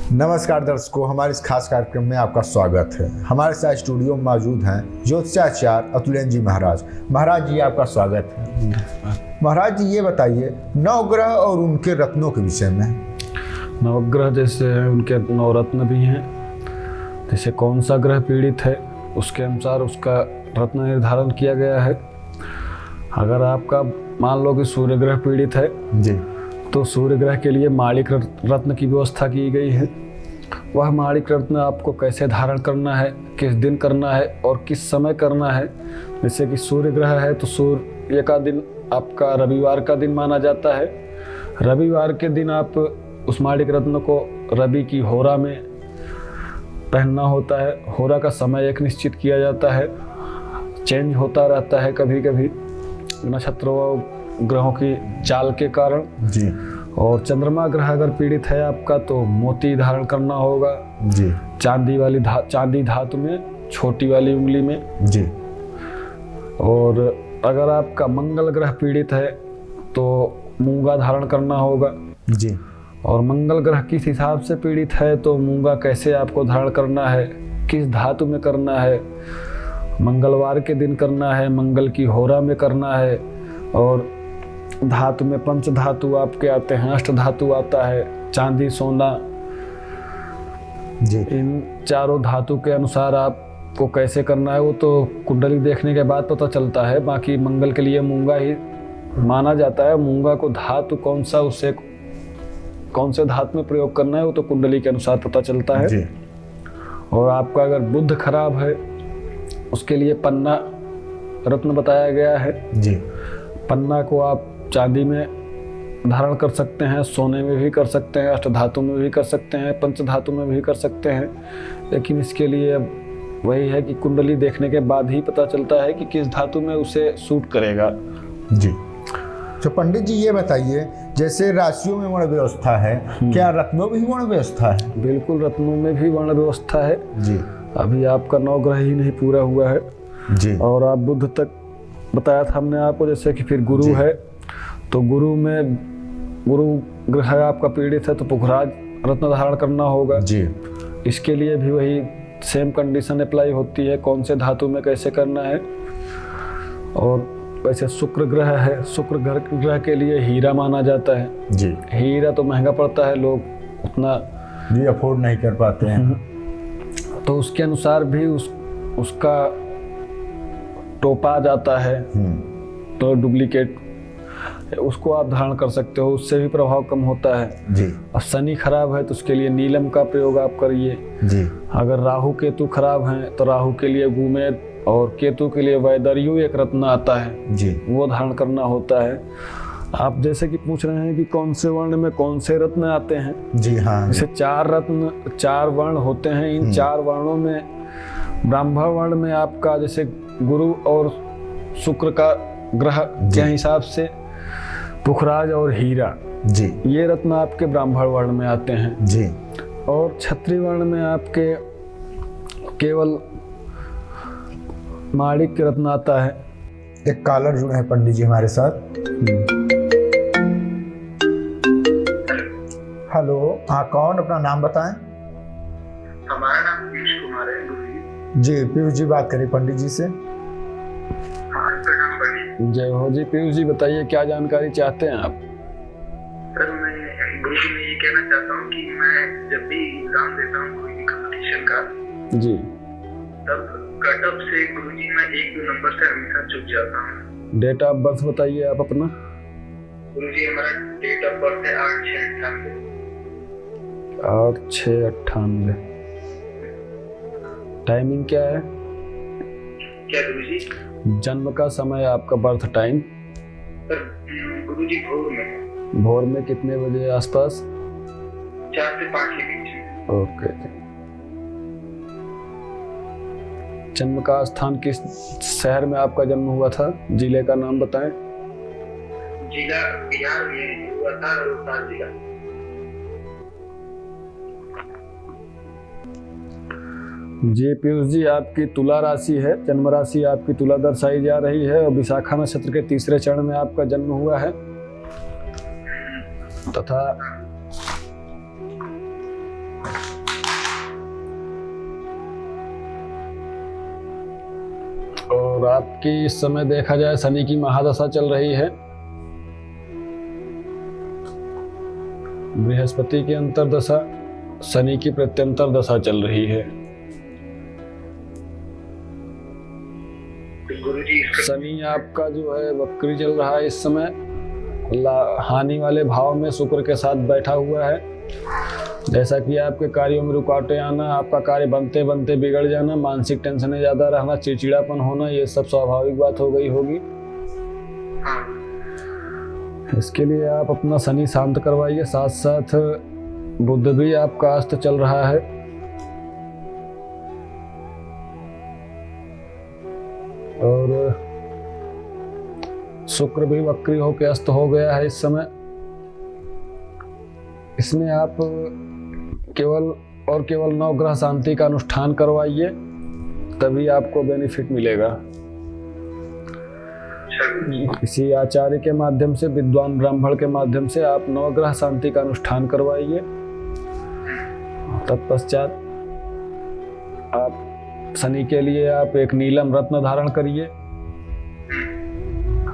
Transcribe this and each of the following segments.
नमस्कार दर्शकों, हमारे इस खास कार्यक्रम में आपका स्वागत है। हमारे साथ स्टूडियो में मौजूद हैं ज्योतिषाचार्य अतुलेन जी महाराज। महाराज जी, आपका स्वागत है। महाराज जी, ये बताइए नवग्रह और उनके रत्नों के विषय में। नवग्रह जैसे हैं, उनके नवरत्न भी हैं। जैसे कौन सा ग्रह पीड़ित है उसके अनुसार उसका रत्न निर्धारण किया गया है। अगर आपका मान लो कि सूर्य ग्रह पीड़ित है जी, तो सूर्य ग्रह के लिए माणिक रत्न की व्यवस्था की गई है। वह माणिक रत्न आपको कैसे धारण करना है, किस दिन करना है और किस समय करना है। जैसे कि सूर्य ग्रह है तो सूर्य का दिन आपका रविवार का दिन माना जाता है। रविवार के दिन आप उस माणिक रत्न को रवि की होरा में पहनना होता है। होरा का समय एक निश्चित किया जाता है, चेंज होता रहता है कभी कभी नक्षत्रों ग्रहों की चाल के कारण जी। और चंद्रमा ग्रह अगर पीड़ित है आपका तो मोती धारण करना होगा जी। चांदी धातु में, छोटी वाली उंगली में जी। और अगर आपका मंगल ग्रह पीड़ित है तो मूंगा धारण करना होगा जी। और मंगल ग्रह किस हिसाब से पीड़ित है तो मूंगा कैसे आपको धारण करना है, किस धातु में करना है, मंगलवार के दिन करना है, मंगल की होरा में करना है। और धातु में पंच धातु आपके आते हैं, अष्ट धातु आता है, चांदी, सोना। जी। इन चारों धातु के अनुसार आपको कैसे करना है वो तो कुंडली देखने के बाद पता चलता है। बाकी मंगल के लिए मूंगा ही माना जाता है। मूंगा को धातु कौन सा, उससे कौन से धातु में प्रयोग करना है वो तो कुंडली के अनुसार पता चलता है। जी। और आपका अगर बुध खराब है उसके लिए पन्ना रत्न बताया गया है। जी। पन्ना को आप चांदी में धारण कर सकते हैं, सोने में भी कर सकते हैं, अष्ट धातु में भी कर सकते हैं, पंच धातु में भी कर सकते हैं। लेकिन इसके लिए वही है कि कुंडली देखने के बाद ही पता चलता है कि किस धातु में उसे सूट करेगा। जी। तो पंडित जी ये बताइए, जैसे राशियों में वर्ण व्यवस्था है, क्या रत्नों में भी वर्ण व्यवस्था है? बिल्कुल, रत्नों में भी वर्ण व्यवस्था है। जी। अभी आपका 9 ग्रह ही नहीं पूरा हुआ है जी। और आप बुध तक बताया था हमने आपको। जैसे कि फिर गुरु है तो गुरु ग्रह आपका पीड़ित है तो पुखराज रत्न धारण करना होगा। जी। इसके लिए भी वही सेम कंडीशन अप्लाई होती है, कौन से धातु में कैसे करना है। और वैसे शुक्र ग्रह है, शुक्र ग्रह के लिए हीरा माना जाता है। जी। हीरा तो महंगा पड़ता है, लोग उतना जी अफोर्ड नहीं कर पाते हैं। तो उसके अनुसार भी उसका टोपा जाता है तो डुप्लीकेट उसको आप धारण कर सकते हो, उससे भी प्रभाव कम होता है। जी। अब शनि खराब है तो उसके लिए नीलम का प्रयोग आप करिए। जी। अगर राहु केतु खराब हैं तो राहु के लिए गुमेद और केतु के लिए वैदर्यु एक रत्न आता है जी, वो धारण करना होता है। आप जैसे कि पूछ रहे हैं कि कौन से वर्ण में कौन से रत्न आते हैं। जी हाँ। जैसे 4 रत्न 4 वर्ण होते हैं। इन 4 वर्णों में ब्राह्मण वर्ण में आपका जैसे गुरु और शुक्र का ग्रह के हिसाब से पुखराज और हीरा, जी, ये रत्न आपके ब्राह्मण वर्ण में आते हैं। जी। और क्षत्रिय वर्ण में आपके केवल माणिक रत्न आता है। एक कॉलर जुड़े हैं पंडित जी हमारे साथ। हेलो, हाँ कौन, अपना नाम बताएं। हमारा नाम पीयूष कुमार है गुरुजी। जी पीयूष जी, बात करिए पंडित जी से। हाँ, प्रणाम पंडित। जय हो जी। पीयूष जी बताइए क्या जानकारी चाहते हैं आप? सर मैं गुरुजी में ये कहना चाहता हूँ कि मैं जब भी एग्जाम देता हूँ कोई भी कंपटीशन का, जी, तब कट ऑफ से गुरुजी मैं 1-2 नंबर से हमेशा चूक जाता हूँ। डेट ऑफ बर्थ बताइए आप अपना। गुरुजी हमारा डेट ऑफ बर्थ है 8/6/98। 8/6/98। टाइमिंग क्या है? क्या गुरुजी? जन्म का समय आपका, बर्थ टाइम? सर गुरुजी भोर में, भोर में कितने बजे आसपास? 4 से 5 के बीच में। ओके। जन्म का स्थान किस शहर में आपका जन्म हुआ था? जिले का नाम बताएं। जिला बिहार में हुआ था, रोहतास जिला। जी पीयूष जी, आपकी तुला राशि है, जन्म राशि आपकी तुला दर्शाई जा रही है और विशाखा नक्षत्र के 3रे चरण में आपका जन्म हुआ है तथा और आपकी इस समय देखा जाए शनि की महादशा चल रही है। बृहस्पति की अंतर्दशा, शनि की प्रत्यंतर दशा चल रही है। गुरुजी शनि आपका जो है वक्री चल रहा है इस समय, हानि वाले भाव में शुक्र के साथ बैठा हुआ है। जैसा कि आपके कार्यों में रुकावटें आना, आपका कार्य बनते बनते बिगड़ जाना, मानसिक टेंशन ज़्यादा रहना, चिड़चिड़ापन होना, ये सब स्वाभाविक बात हो गई होगी। इसके लिए आप अपना शनि शांत करवाइए। साथ साथ बुध भी आपका अस्त चल रहा है। और शुक्र भी वक्री होकर अस्त हो गया है इस समय। इसमें आप केवल नवग्रह शांति का अनुष्ठान करवाइए, तभी आपको बेनिफिट मिलेगा। किसी आचार्य के माध्यम से, विद्वान ब्राह्मण के माध्यम से आप नवग्रह शांति का अनुष्ठान करवाइए। तत्पश्चात आप शनि के लिए आप एक नीलम रत्न धारण करिए।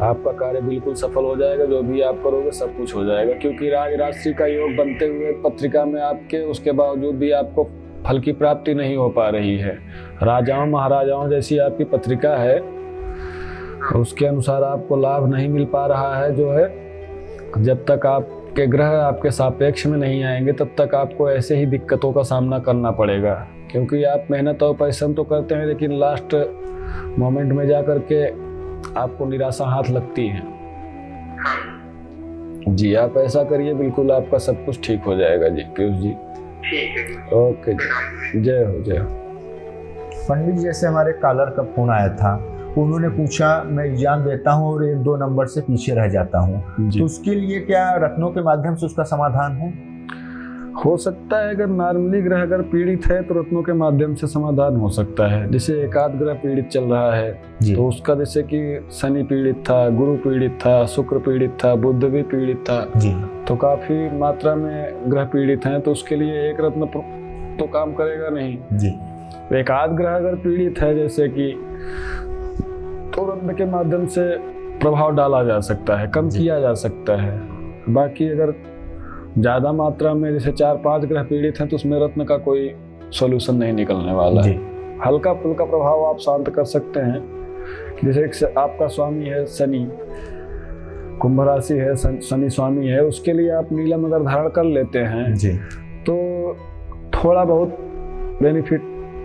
आपका कार्य बिल्कुल सफल हो जाएगा। जो भी आप करोगे सब कुछ हो जाएगा, क्योंकि राज राशि का योग बनते हुए पत्रिका में आपके, उसके बावजूद भी आपको फल की प्राप्ति नहीं हो पा रही है। राजाओं महाराजाओं जैसी आपकी पत्रिका है, उसके अनुसार आपको लाभ नहीं मिल पा रहा है। जो है, जब तक आपके ग्रह आपके सापेक्ष में नहीं आएंगे तब तक आपको ऐसे ही दिक्कतों का सामना करना पड़ेगा, क्योंकि आप मेहनत और परिश्रम तो करते हैं, लेकिन लास्ट मोमेंट में जा करके आपको निराशा हाथ लगती है। जी, आप ऐसा करिए, बिल्कुल आपका सब कुछ ठीक हो जाएगा जी पीयूष जी। ठीक है। ओके जी, जय हो जय हो। पंडित जी, जैसे हमारे कॉलर का फोन आया था, उन्होंने पूछा मैं एग्जाम देता हूँ और 1-2 नंबर से पीछे रह जाता हूँ, तो उसके लिए क्या रत्नों के माध्यम से उसका समाधान हो सकता है। अगर नॉर्मली ग्रह अगर पीड़ित है तो रत्नों के माध्यम से समाधान हो सकता है। जैसे एकाध ग्रह पीड़ित चल रहा है तो उसका, जैसे कि शनि पीड़ित था, गुरु पीड़ित था, शुक्र पीड़ित था, बुध भी पीड़ित था जी, तो काफी मात्रा में ग्रह पीड़ित हैं, तो उसके लिए एक रत्न तो काम करेगा नहीं जी। तो एकाध ग्रह अगर पीड़ित है, जैसे कि, तो रत्न के माध्यम से प्रभाव डाला जा सकता है, कम किया जा सकता है। बाकी अगर ज़्यादा मात्रा में जैसे 4-5 ग्रह पीड़ित हैं तो उसमें रत्न का कोई सॉल्यूशन नहीं निकलने वाला है। हल्का फुल्का प्रभाव आप शांत कर सकते हैं। जैसे आपका स्वामी है शनि, कुंभ राशि है, शनि स्वामी है, उसके लिए आप नीलम अगर धारण कर लेते हैं जी, तो थोड़ा बहुत बेनिफिट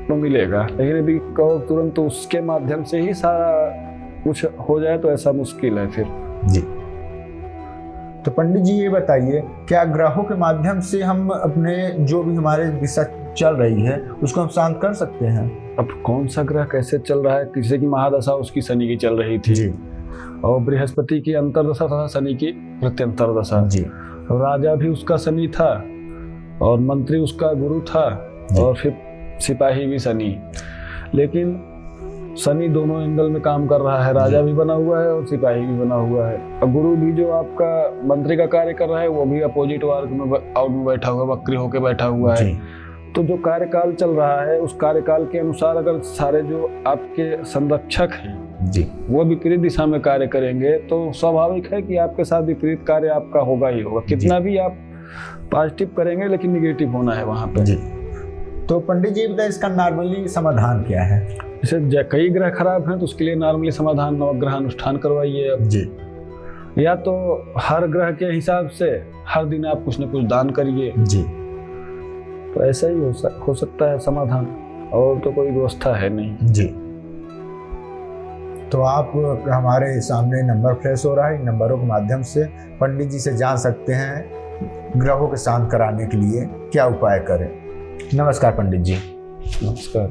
तो मिलेगा। लेकिन यदि कहो तुरंत तो उसके माध्यम से ही सारा कुछ हो जाए तो ऐसा मुश्किल है फिर जी। तो पंडित जी ये बताइए, क्या ग्रहों के माध्यम से हम अपने जो भी हमारे दिशा चल रही है उसको हम शांत कर सकते हैं? अब कौन सा ग्रह कैसे चल रहा है, किसी की महादशा उसकी शनि की चल रही थी जी, और बृहस्पति की अंतर्दशा था, शनि की प्रत्यंतर दशा जी, राजा भी उसका शनि था और मंत्री उसका गुरु था और फिर सिपाही भी शनि। लेकिन शनि दोनों एंगल में काम कर रहा है, राजा भी बना हुआ है और सिपाही भी बना हुआ है। और गुरु भी जो आपका मंत्री का कार्य कर रहा है वो भी अपोजिट वर्ग में आउट में बैठा हुआ, वक्री होकर बैठा हुआ है। तो जो कार्यकाल चल रहा है उस कार्यकाल के अनुसार अगर सारे जो आपके संरक्षक हैं जी, वो विपरीत दिशा में कार्य करेंगे तो स्वाभाविक है कि आपके साथ विपरीत कार्य आपका होगा ही होगा। कितना भी आप पॉजिटिव करेंगे लेकिन निगेटिव होना है वहाँ पे जी। तो पंडित जी बताइए, इसका नॉर्मली समाधान क्या है? जैसे कई ग्रह खराब हैं तो उसके लिए नॉर्मली समाधान नवग्रह अनुष्ठान करवाइए अब जी, या तो हर ग्रह के हिसाब से हर दिन आप कुछ न कुछ दान करिए जी। तो ऐसा ही हो सकता है समाधान, और तो कोई व्यवस्था है नहीं जी। तो आप हमारे सामने नंबर फ्लैश हो रहा है, इन नंबरों के माध्यम से पंडित जी से जान सकते हैं ग्रहों के शांत कराने के लिए क्या उपाय करें। नमस्कार पंडित जी। नमस्कार।